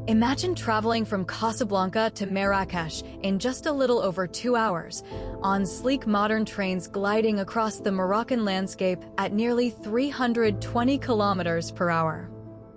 Imagine traveling from Casablanca to Marrakesh in just a little over 2 hours, on sleek modern trains gliding across the Moroccan landscape at nearly 320 kilometers per hour.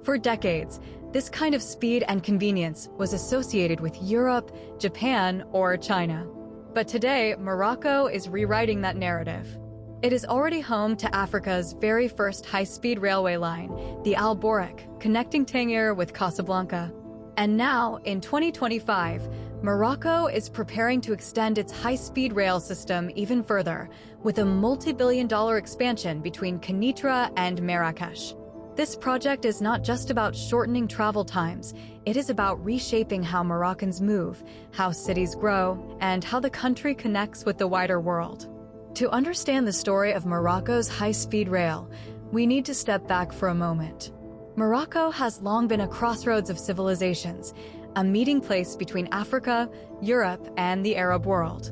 For decades, this kind of speed and convenience was associated with Europe, Japan, or China. But today, Morocco is rewriting that narrative. It is already home to Africa's very first high-speed railway line, the Boraq, connecting Tangier with Casablanca. And now, in 2025, Morocco is preparing to extend its high-speed rail system even further, with a multi-billion-dollar expansion between Kenitra and Marrakesh. This project is not just about shortening travel times, it is about reshaping how Moroccans move, how cities grow, and how the country connects with the wider world. To understand the story of Morocco's high-speed rail, we need to step back for a moment. Morocco has long been a crossroads of civilizations, a meeting place between Africa, Europe, and the Arab world.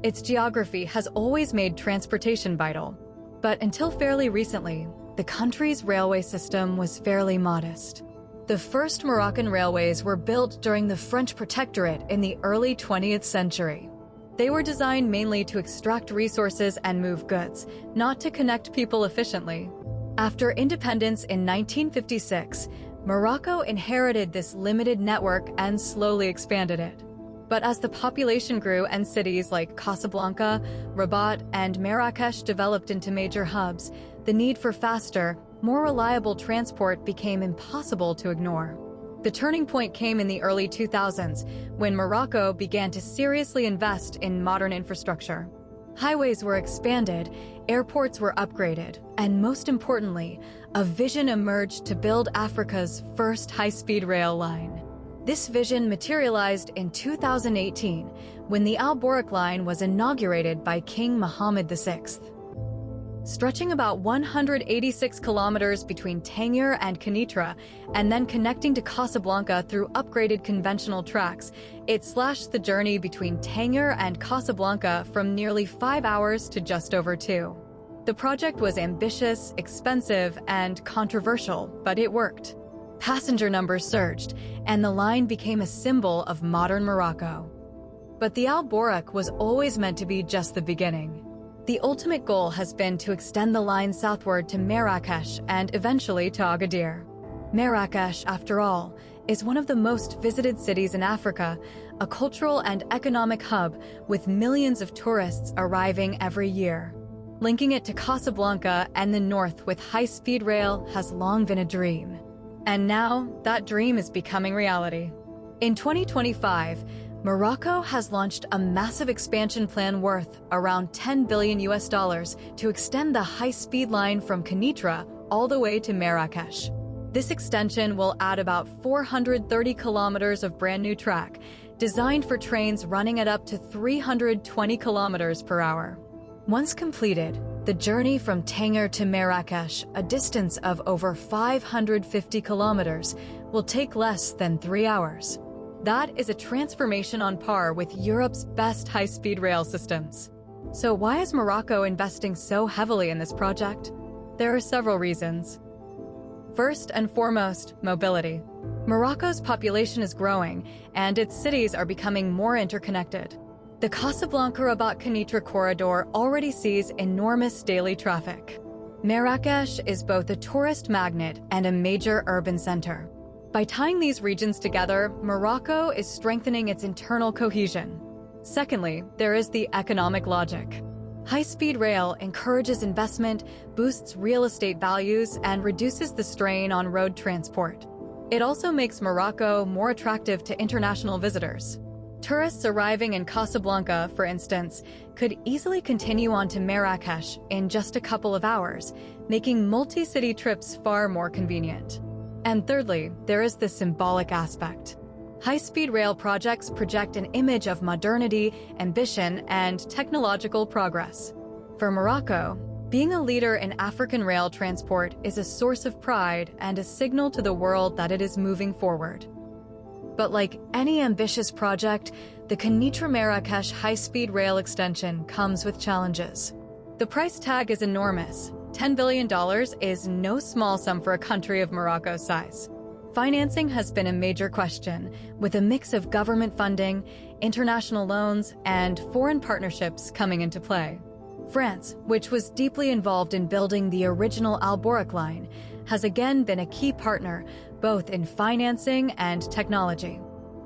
Its geography has always made transportation vital, but until fairly recently, the country's railway system was fairly modest. The first Moroccan railways were built during the French protectorate in the early 20th century. They were designed mainly to extract resources and move goods, not to connect people efficiently. After independence in 1956, Morocco inherited this limited network and slowly expanded it. But as the population grew and cities like Casablanca, Rabat, and Marrakesh developed into major hubs, the need for faster, more reliable transport became impossible to ignore. The turning point came in the early 2000s, when Morocco began to seriously invest in modern infrastructure. Highways were expanded, airports were upgraded, and most importantly, a vision emerged to build Africa's first high-speed rail line. This vision materialized in 2018, when the Boraq line was inaugurated by King Mohammed VI. Stretching about 186 kilometers between Tangier and Kenitra, and then connecting to Casablanca through upgraded conventional tracks, it slashed the journey between Tangier and Casablanca from nearly 5 hours to just over 2. The project was ambitious, expensive, and controversial, but it worked. Passenger numbers surged, and the line became a symbol of modern Morocco. But the Boraq was always meant to be just the beginning. The ultimate goal has been to extend the line southward to Marrakesh and eventually to Agadir. Marrakesh, after all, is one of the most visited cities in Africa, a cultural and economic hub with millions of tourists arriving every year. Linking it to Casablanca and the north with high-speed rail has long been a dream. And now, that dream is becoming reality. In 2025, Morocco has launched a massive expansion plan worth around $10 billion to extend the high-speed line from Kenitra all the way to Marrakesh. This extension will add about 430 kilometers of brand new track, designed for trains running at up to 320 kilometers per hour. Once completed, the journey from Tangier to Marrakesh, a distance of over 550 kilometers, will take less than 3 hours. That is a transformation on par with Europe's best high-speed rail systems. So why is Morocco investing so heavily in this project? There are several reasons. First and foremost, mobility. Morocco's population is growing, and its cities are becoming more interconnected. The Casablanca-Rabat-Kenitra corridor already sees enormous daily traffic. Marrakech is both a tourist magnet and a major urban center. By tying these regions together, Morocco is strengthening its internal cohesion. Secondly, there is the economic logic. High-speed rail encourages investment, boosts real estate values, and reduces the strain on road transport. It also makes Morocco more attractive to international visitors. Tourists arriving in Casablanca, for instance, could easily continue on to Marrakesh in just a couple of hours, making multi-city trips far more convenient. And thirdly, there is the symbolic aspect. High-speed rail projects project an image of modernity, ambition, and technological progress. For Morocco, being a leader in African rail transport is a source of pride and a signal to the world that it is moving forward. But like any ambitious project, the Kenitra-Marrakesh high-speed rail extension comes with challenges. The price tag is enormous. $10 billion is no small sum for a country of Morocco's size. Financing has been a major question, with a mix of government funding, international loans, and foreign partnerships coming into play. France, which was deeply involved in building the original Al Boraq line, has again been a key partner, both in financing and technology.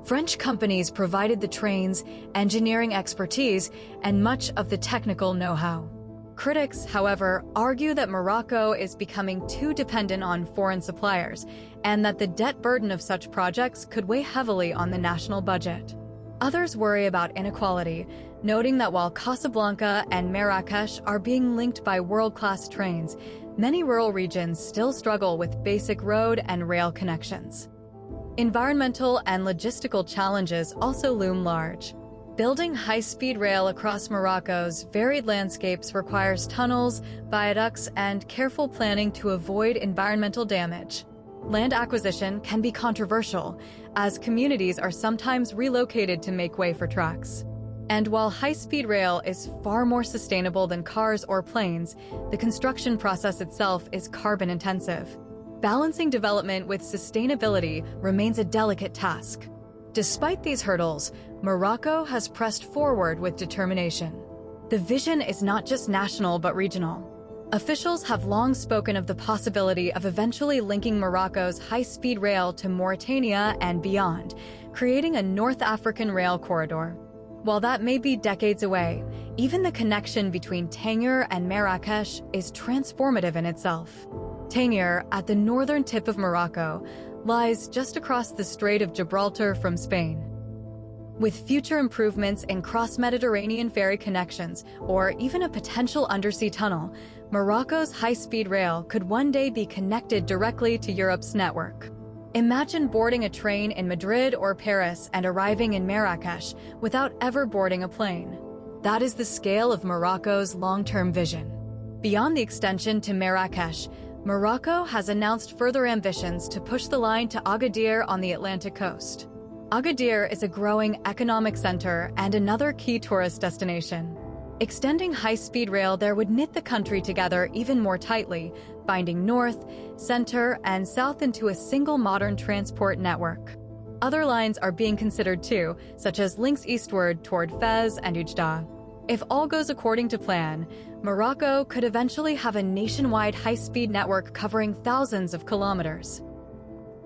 French companies provided the trains, engineering expertise, and much of the technical know-how. Critics, however, argue that Morocco is becoming too dependent on foreign suppliers, and that the debt burden of such projects could weigh heavily on the national budget. Others worry about inequality, noting that while Casablanca and Marrakesh are being linked by world-class trains, many rural regions still struggle with basic road and rail connections. Environmental and logistical challenges also loom large. Building high-speed rail across Morocco's varied landscapes requires tunnels, viaducts, and careful planning to avoid environmental damage. Land acquisition can be controversial, as communities are sometimes relocated to make way for tracks. And while high-speed rail is far more sustainable than cars or planes, the construction process itself is carbon-intensive. Balancing development with sustainability remains a delicate task. Despite these hurdles, Morocco has pressed forward with determination. The vision is not just national but regional. Officials have long spoken of the possibility of eventually linking Morocco's high-speed rail to Mauritania and beyond, creating a North African rail corridor. While that may be decades away, even the connection between Tangier and Marrakesh is transformative in itself. Tangier, at the northern tip of Morocco, lies just across the Strait of Gibraltar from Spain. With future improvements in cross-Mediterranean ferry connections, or even a potential undersea tunnel, Morocco's high-speed rail could one day be connected directly to Europe's network. Imagine boarding a train in Madrid or Paris and arriving in Marrakesh without ever boarding a plane. That is the scale of Morocco's long-term vision. Beyond the extension to Marrakesh, Morocco has announced further ambitions to push the line to Agadir on the Atlantic coast. Agadir is a growing economic center and another key tourist destination. Extending high-speed rail there would knit the country together even more tightly, binding north, center, and south into a single modern transport network. Other lines are being considered too, such as links eastward toward Fez and Oujda. If all goes according to plan, Morocco could eventually have a nationwide high-speed network covering thousands of kilometers.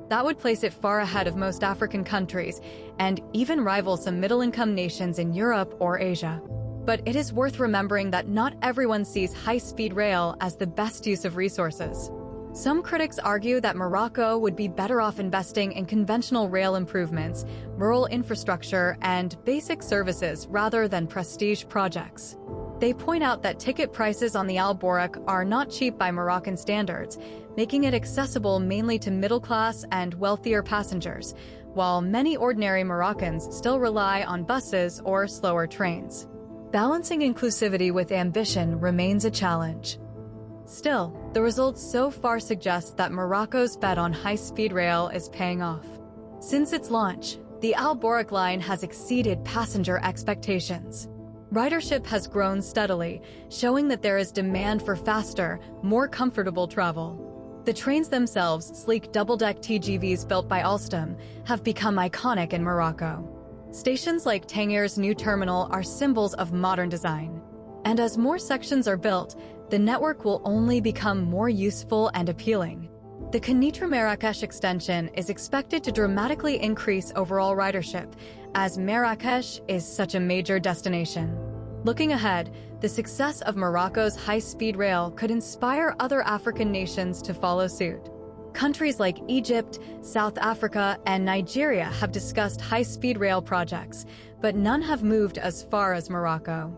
That would place it far ahead of most African countries and even rival some middle-income nations in Europe or Asia. But it is worth remembering that not everyone sees high-speed rail as the best use of resources. Some critics argue that Morocco would be better off investing in conventional rail improvements, rural infrastructure, and basic services rather than prestige projects. They point out that ticket prices on the Al Boraq are not cheap by Moroccan standards, making it accessible mainly to middle-class and wealthier passengers, while many ordinary Moroccans still rely on buses or slower trains. Balancing inclusivity with ambition remains a challenge. Still, the results so far suggest that Morocco's bet on high-speed rail is paying off. Since its launch, the Al Boraq line has exceeded passenger expectations. Ridership has grown steadily, showing that there is demand for faster, more comfortable travel. The trains themselves, sleek double-deck TGVs built by Alstom, have become iconic in Morocco. Stations like Tangier's new terminal are symbols of modern design. And as more sections are built, the network will only become more useful and appealing. The Kenitra Marrakesh extension is expected to dramatically increase overall ridership, as Marrakesh is such a major destination. Looking ahead, the success of Morocco's high-speed rail could inspire other African nations to follow suit. Countries like Egypt, South Africa, and Nigeria have discussed high-speed rail projects, but none have moved as far as Morocco.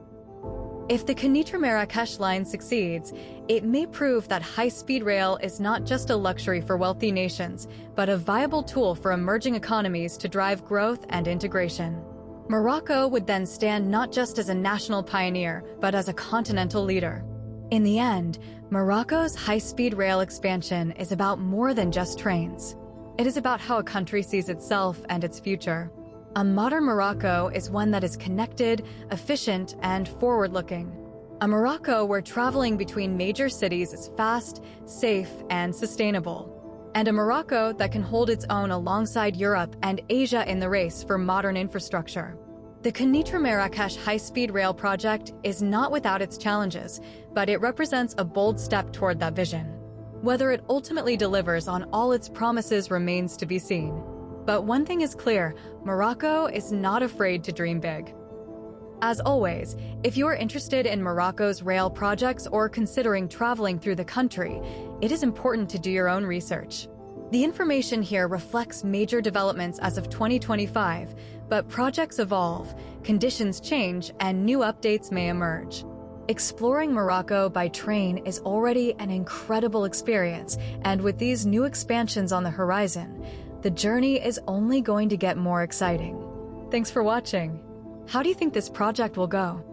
If the Kenitra Marrakesh line succeeds, it may prove that high-speed rail is not just a luxury for wealthy nations, but a viable tool for emerging economies to drive growth and integration. Morocco would then stand not just as a national pioneer, but as a continental leader. In the end, Morocco's high-speed rail expansion is about more than just trains. It is about how a country sees itself and its future. A modern Morocco is one that is connected, efficient, and forward-looking. A Morocco where traveling between major cities is fast, safe, and sustainable. and a Morocco that can hold its own alongside Europe and Asia in the race for modern infrastructure. The Kenitra Marrakesh high-speed rail project is not without its challenges, but it represents a bold step toward that vision. Whether it ultimately delivers on all its promises remains to be seen. But one thing is clear, Morocco is not afraid to dream big. As always, if you are interested in Morocco's rail projects or considering traveling through the country, it is important to do your own research. The information here reflects major developments as of 2025, but projects evolve, conditions change, and new updates may emerge. Exploring Morocco by train is already an incredible experience, and with these new expansions on the horizon, the journey is only going to get more exciting. Thanks for watching. How do you think this project will go?